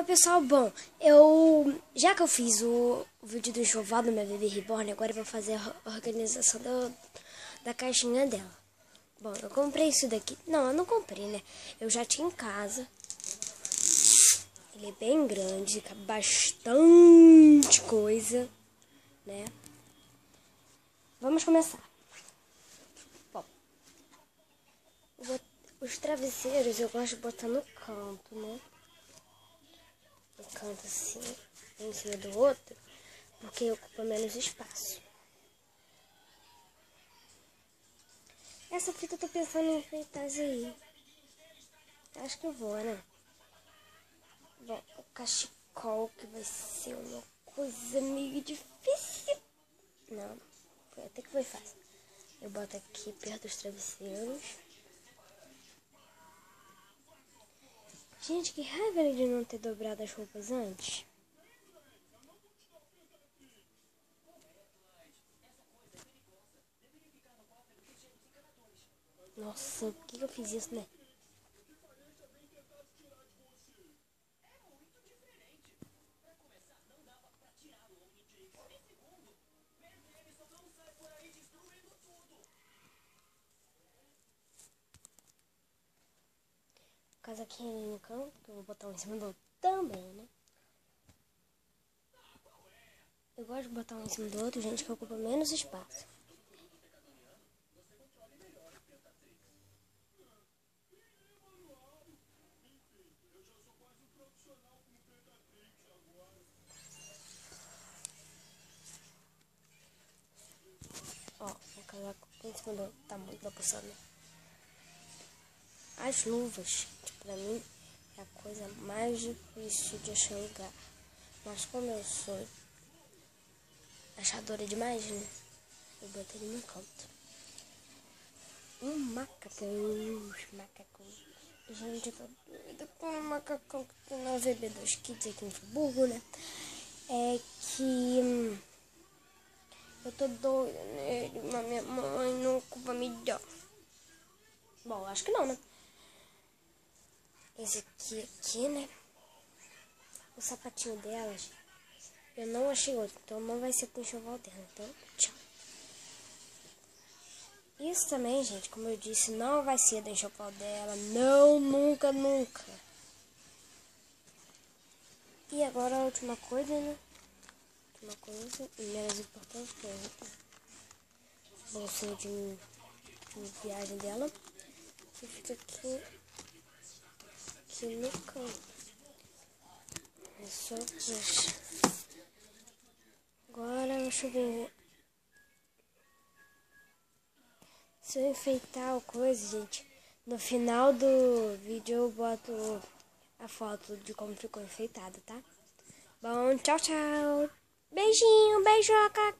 Oi pessoal, bom, já que eu fiz o vídeo do enxoval do meu bebê reborn, agora eu vou fazer a organização da caixinha dela. Bom, eu comprei isso daqui, não, eu não comprei, né, eu já tinha em casa. Ele é bem grande, cabe bastante coisa, né. Vamos começar. Bom, os travesseiros eu gosto de botar no canto, né. Um canto assim, um em cima do outro, porque ocupa menos espaço. Essa fita eu tô pensando em enfeitar isso aí. Acho que eu vou, né? Bom, o cachecol que vai ser uma coisa meio difícil. Não, até que foi fácil. Eu boto aqui perto dos travesseiros. Gente, que raiva de não ter dobrado as roupas antes. Nossa, por que eu fiz isso, né? Casaquinho no canto, que eu vou botar um em cima do outro também, né? Eu gosto de botar um em cima do outro, gente, que ocupa menos espaço. Ó, o casaco em cima do outro tá muito bagunçado, né? As luvas, pra mim, é a coisa mais difícil de achar lugar. Mas como eu sou achadora demais, né? Eu botei ele no canto. Um macacão. Gente, eu tô doida com um macacão que tem na VB2 Kids aqui em Friburgo, né? É que eu tô doida nele, mas minha mãe nunca vai me dar. Bom, acho que não, né? Esse aqui, né? O sapatinho delas, eu não achei outro, então não vai ser com enxoval dela. Então, tchau. Isso também, gente, como eu disse, não vai ser do enxoval dela. Não, nunca, nunca. E agora a última coisa, né? Última coisa, e menos importante, que é a bolsinha de viagem dela. Que fica aqui no canto. É só puxa. Agora deixa eu ver. Se eu enfeitar a coisa, gente, no final do vídeo eu boto a foto de como ficou enfeitado, tá? Bom, tchau, tchau. Beijinho, beijoca.